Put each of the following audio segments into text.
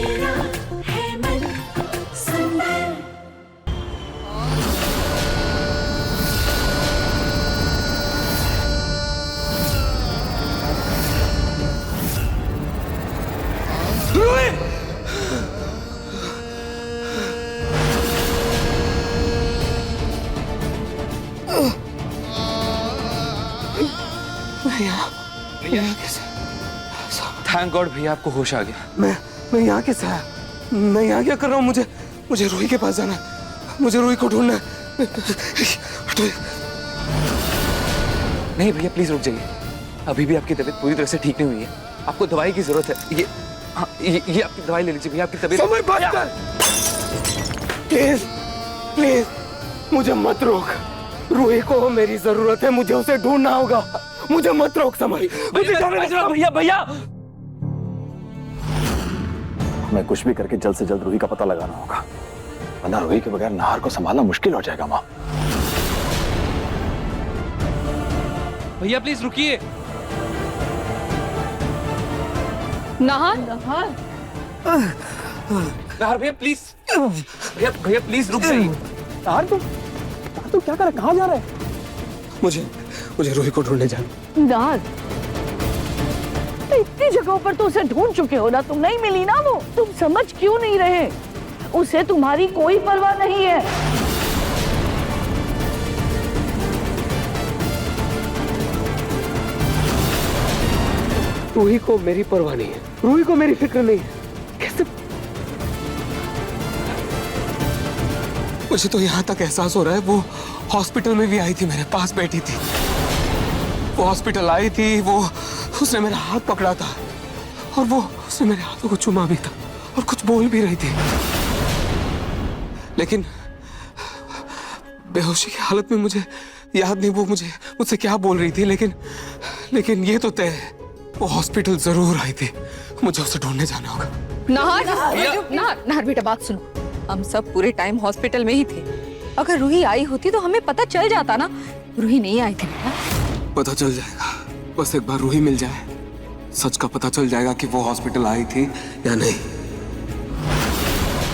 मेरा है मन सुंदर। यहाँ कैसे? थैंक गॉड भैया आपको होश आ गया। मैं यहाँ कैसे आया? मैं यहाँ क्या कर रहा हूँ? मुझे रूही के पास जाना है। मुझे रूही को ढूंढना है। नहीं भैया प्लीज रुक जाइए, अभी भी आपकी तबीयत पूरी तरह से ठीक नहीं हुई है, आपको दवाई की जरूरत है। ये आपकी दवाई ले लीजिए भैया, आपकी तबीयत। समझ बात कर। प्लीज प्लीज मुझे मत रोक। रूही को मेरी जरूरत है, मुझे उसे ढूंढना होगा। मुझे मत रोक समर। भैया भैया हमें कुछ भी करके जल्द से जल्द रूही का पता लगाना होगा, वरना रूही के बगैर नाहर को संभालना मुश्किल हो जाएगा। माँ भैया प्लीज रुकिए। नाहर नाहर भैया प्लीज, भैया प्लीज रुक जाइए। नाहर तू क्या कर रहा है? कहाँ जा रहा है? मुझे रूही को ढूंढने जाना। नाहर इतनी जगहों पर तो उसे ढूंढ चुके हो ना, तुम नहीं मिली ना वो। तुम समझ क्यों नहीं रहे? उसे तुम्हारी कोई परवाह नहीं है। रूही को मेरी परवाह नहीं है, रूही को मेरी फिक्र नहीं है। कैसे? मुझे तो यहाँ तक एहसास हो रहा है वो हॉस्पिटल में भी आई थी, मेरे पास बैठी थी। वो हॉस्पिटल आई थी, वो उसने मेरा हाथ पकड़ा था और वो उसने मेरे हाथों को चुमा भी था और कुछ बोल भी रही थी, लेकिन बेहोशी की हालत में मुझे याद नहीं वो मुझसे क्या बोल रही थी, लेकिन ये तो तय है वो हॉस्पिटल जरूर आई थी। मुझे उसे ढूंढने जाना होगा। नाहर बेटा बात सुनो, हम सब पूरे टाइम हॉस्पिटल में ही थे। अगर रूही आई होती तो हमें पता चल जाता ना। रूही नहीं आई थी बेटा। पता चल जाएगा, बस एक बार रूही मिल जाए, सच का पता चल जाएगा कि वो हॉस्पिटल आई थी या नहीं।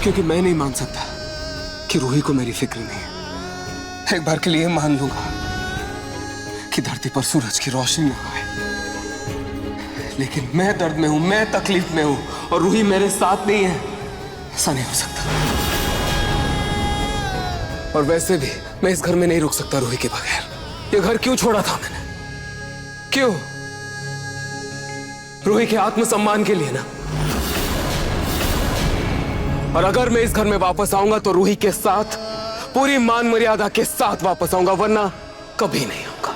क्योंकि मैं नहीं मान सकता कि रूही को मेरी फिक्र नहीं है। एक बार के लिए मान लूंगा कि धरती पर सूरज की रोशनी ना आए, लेकिन मैं दर्द में हूं, मैं तकलीफ में हूं और रूही मेरे साथ नहीं है। ऐसा नहीं हो सकता। और वैसे भी मैं इस घर में नहीं रुक सकता रूही के बगैर। ये घर क्यों छोड़ा था मैंने? क्यों? रूही के आत्मसम्मान के लिए ना। और अगर मैं इस घर में वापस आऊंगा तो रूही के साथ, पूरी मान मर्यादा के साथ वापस आऊंगा, वरना कभी नहीं आऊंगा।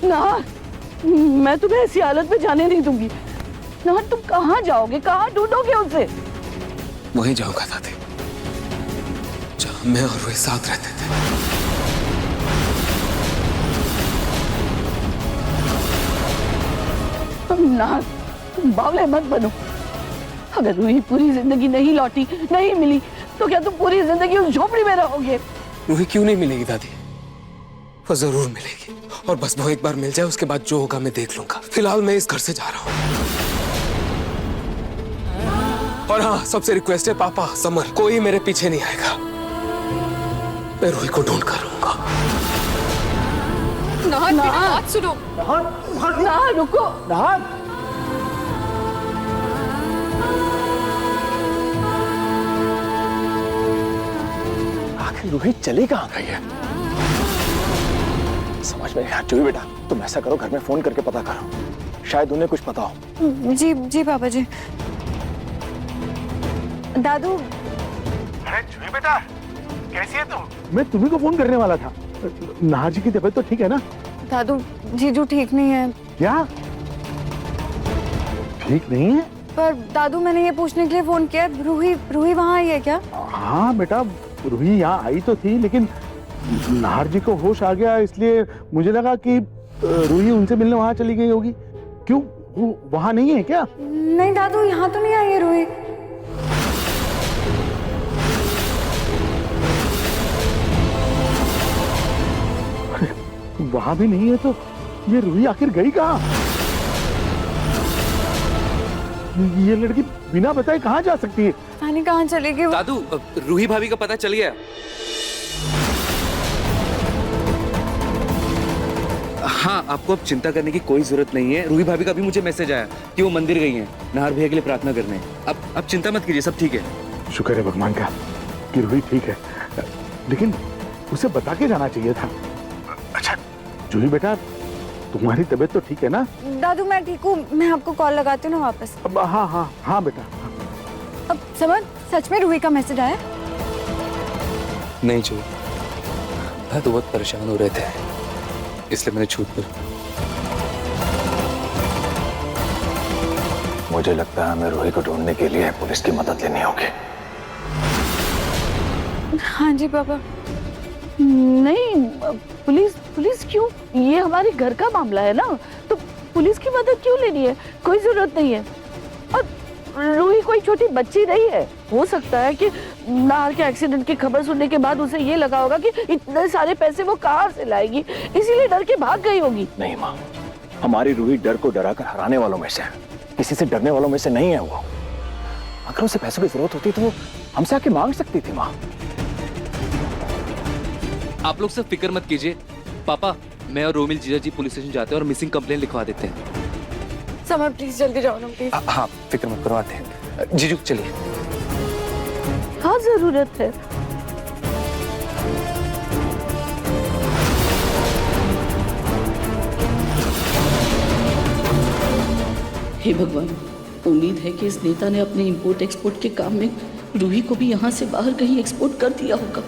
नाहर मैं तुम्हें ऐसी हालत में जाने नहीं दूंगी। नाहर तुम कहाँ जाओगे? कहाँ ढूंढोगे उसे? वहीं जाऊंगा दादी, जहां मैं और रूही साथ रहते थे। नाहर तुम बावले मत बनो। अगर रूही पूरी जिंदगी नहीं लौटी, नहीं मिली, तो क्या तुम पूरी जिंदगी उस झोपड़ी में रहोगे? रूही क्यों नहीं मिलेगी दादी? वो जरूर मिलेगी, और बस वो एक बार मिल जाए, उसके बाद जो होगा मैं देख लूंगा। फिलहाल मैं इस घर से जा रहा हूँ। और हाँ, सबसे रिक्वेस्ट है पापा, समर, कोई मेरे पीछे नहीं आएगा। मैं रूही को ढूंढ कर रहूंगा। नाहर बेटा बात सुनो। नाहर रुको। आखिर रूही चली कहाँ गई है? समझ में नहीं आ। चुई बेटा तुम ऐसा करो, घर में फोन करके पता करो, शायद उन्हें कुछ पता हो। जी जी पापा जी। दादू। अरे चुई बेटा कैसी है तुम? मैं तुम्ही को फोन करने वाला था। नाहर जी की तबीयत तो ठीक है ना? दादू जीजू ठीक नहीं है। क्या ठीक नहीं है? पर दादू मैंने ये पूछने के लिए फोन किया, रूही वहाँ आई है क्या? हाँ बेटा रूही यहाँ आई तो थी, लेकिन नाहर जी को होश आ गया, इसलिए मुझे लगा कि रूही उनसे मिलने वहां चली गई होगी। क्यों वो वहां नहीं है क्या? नहीं दादू यहाँ तो नहीं आई है रूही। वहां भी नहीं है तो ये रूही आखिर गई कहाँ? ये लड़की बिना बताए कहाँ जा सकती है? पानी कहाँ चली गई? दादू, रूही भाभी का पता चल गया। हाँ, आपको अब चिंता करने की कोई जरूरत नहीं है। रूही भाभी का भी मुझे मैसेज आया कि वो मंदिर गई हैं नाहर भैया के लिए प्रार्थना करने। अब चिंता मत कीजिए, सब ठीक है। शुक्र है भगवान का कि रूही ठीक है, लेकिन उसे बता के जाना चाहिए था। अच्छा जूही बेटा, तुम्हारी तबीयत तो ठीक है ना? दादू मैं ठीक हूँ, मैं आपको कॉल लगाती हूँ ना वापस। अब हाँ हाँ हाँ बेटा। अब समझ, सच में रूही का मैसेज आया? नहीं जो दादू बहुत परेशान हो रहे थे, इसलिए मैंने छूट कर। मुझे लगता है हमें रूही को ढूंढने के लिए पुलिस की मदद लेनी होगी। हाँ जी पापा। नहीं, पुलिस क्यों? ये हमारे घर का मामला है ना, तो पुलिस की मदद क्यों लेनी है? कोई जरूरत नहीं है। और रूही कोई छोटी बच्ची नहीं है। हो सकता है कि नाहर के एक्सीडेंट की खबर सुनने के बाद उसे ये लगा होगा कि इतने सारे पैसे वो कहाँ से लाएगी, इसीलिए डर के भाग गई होगी। नहीं माँ, हमारी रूही डर को डरा कर हराने वालों में से है, किसी से डरने वालों में से नहीं है वो। अगर उसे पैसों की जरूरत होती तो वो हमसे आके मांग सकती थी माँ। आप लोग सब फिक्र मत कीजिए पापा, मैं और रोमिल जीजा जी पुलिस स्टेशन जाते हैं और मिसिंग कंप्लेंट लिखवा देते हैं। समर प्लीज जल्दी जाओ ना प्लीज। हाँ, फिक्र मत करवाते हैं। जीजू चलिए। हाँ जरूरत है। हे भगवान, उम्मीद है कि इस नेता ने अपने इंपोर्ट एक्सपोर्ट के काम में रूही को भी यहाँ से बाहर कहीं एक्सपोर्ट कर दिया होगा।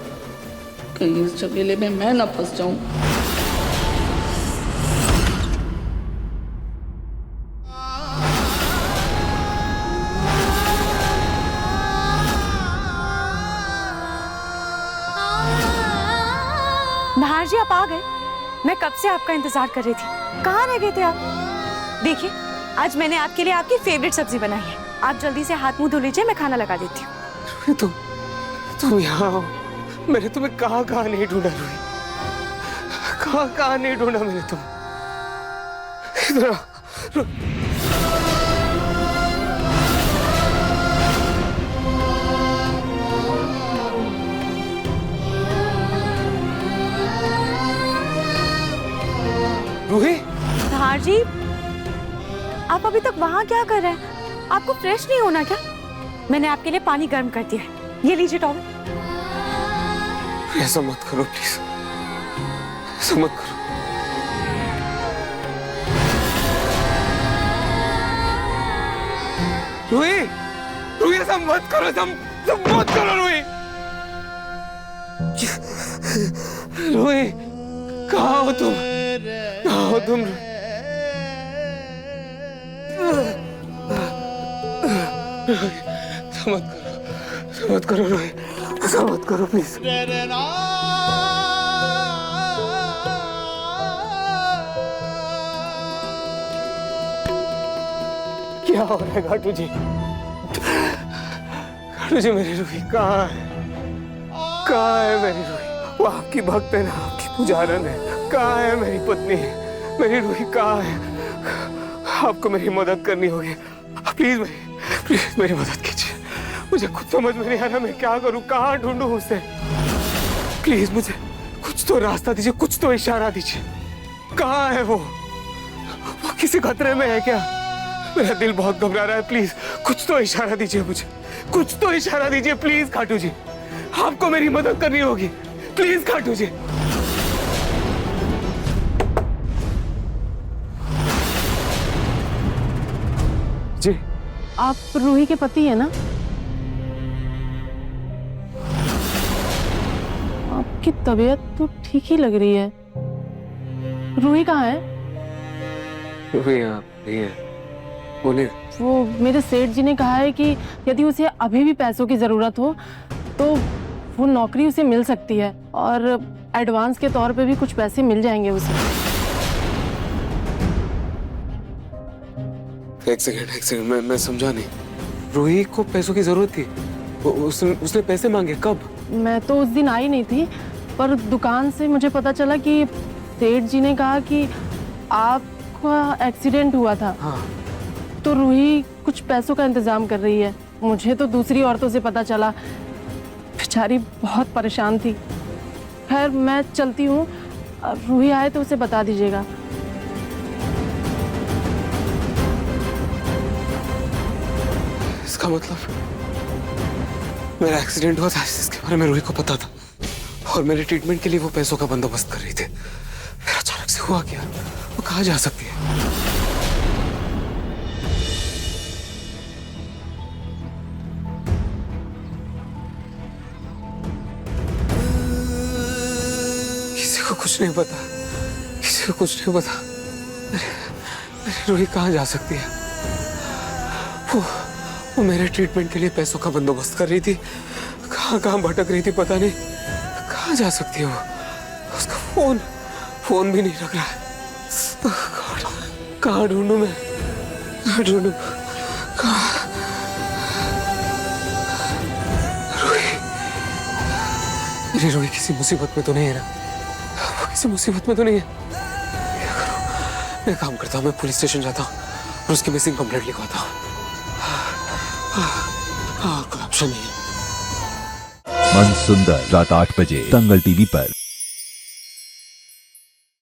कहीं इस झमेले में मैं ना फंस जाऊं। नाहर जी आप आ गए? मैं कब से आपका इंतजार कर रही थी। कहाँ रह गए थे आप? देखिए आज मैंने आपके लिए आपकी फेवरेट सब्जी बनाई है। आप जल्दी से हाथ मुंह धो लीजिए, मैं खाना लगा देती हूँ। तुम यहाँ हो। मैंने तुम्हें कहाँ नहीं ढूंढा रूही, कहाँ नहीं ढूंढा मैंने तुम। इधर आओ। रूही, नाहर जी आप अभी तक वहाँ क्या कर रहे हैं? आपको फ्रेश नहीं होना क्या? मैंने आपके लिए पानी गर्म कर दिया है, ये लीजिए टॉवल। ऐसा मत करो प्लीज, ऐसा मत करो। रूही, रूही ऐसा मत करो, ऐसा मत करो रूही। रूही कहाँ हो तुम? कहाँ हो तुम? ऐसा मत करो रूही, ऐसा मत करो प्लीज। क्या हो रहा है घाटू जी? घाटू जी मेरी रूही कहाँ है? कहाँ है मेरी रूही? वो आपकी भक्त है ना, आपकी पुजारन है। कहाँ है मेरी पत्नी? मेरी रूही कहाँ है? आपको मेरी मदद करनी होगी। प्लीज मेरी मदद कीजिए। मुझे खुद समझ में नहीं आ रहा मैं क्या करूं, कहाँ ढूंढूं उसे। प्लीज मुझे कुछ तो रास्ता दीजिए, कुछ तो इशारा दीजिए। कहाँ है वो किसी खतरे में है क्या? मेरा दिल बहुत घबरा रहा है। प्लीज कुछ तो इशारा दीजिए मुझे, कुछ तो इशारा दीजिए प्लीज खाटू जी। आपको मेरी मदद करनी होगी प्लीज खाटू जी। जी आप रूही के पति है ना? आपकी तबीयत तो ठीक ही लग रही है। रूही कहाँ है? रूही यहाँ नहीं है। बोले वो मेरे सेठ जी ने कहा है कि यदि उसे अभी भी पैसों की जरूरत हो तो वो नौकरी उसे मिल सकती है और एडवांस के तौर पे भी कुछ पैसे मिल जाएंगे उसे। एक सेकंड, मैं समझा नहीं। रूही को पैसों की जरूरत थी? उसने पैसे मांगे कब? मैं तो उस दिन आई नहीं थी, पर दुकान से मुझे पता चला कि सेठ जी ने कहा कि आपका एक्सीडेंट हुआ था। हाँ। तो रूही कुछ पैसों का इंतजाम कर रही है। मुझे तो दूसरी औरतों से पता चला, बेचारी बहुत परेशान थी। खैर मैं चलती हूँ, रूही आए तो उसे बता दीजिएगा। इसका मतलब मेरा एक्सीडेंट हुआ था, इसके बारे में रूही को पता था और मेरे ट्रीटमेंट के लिए वो पैसों का बंदोबस्त कर रही थी। फिर अचानक से हुआ क्या? वो कहाँ जा सकती है? किसी को कुछ नहीं पता, किसी को कुछ नहीं पता। मेरी रूही कहाँ जा सकती है? वो मेरे ट्रीटमेंट के लिए पैसों का बंदोबस्त कर रही थी। कहाँ कहाँ भटक रही थी पता नहीं। कहाँ जा सकती है वो? उसका फोन भी नहीं लग रहा है। कहाँ ढूंढूं मैं? कहाँ ढूंढूं? रूही, मेरी रूही किसी मुसीबत में तो नहीं है ना? वो किसी मुसीबत में तो नहीं है? क्या करूं? मैं काम करता हूँ, मैं पुलिस स्टेशन जाता हूँ और उसकी मिसिंग कंप्लेंट लिखवाता हूँ। कोई ऑप्शन नहीं है। मन सुंदर रात 8 बजे दंगल टीवी पर।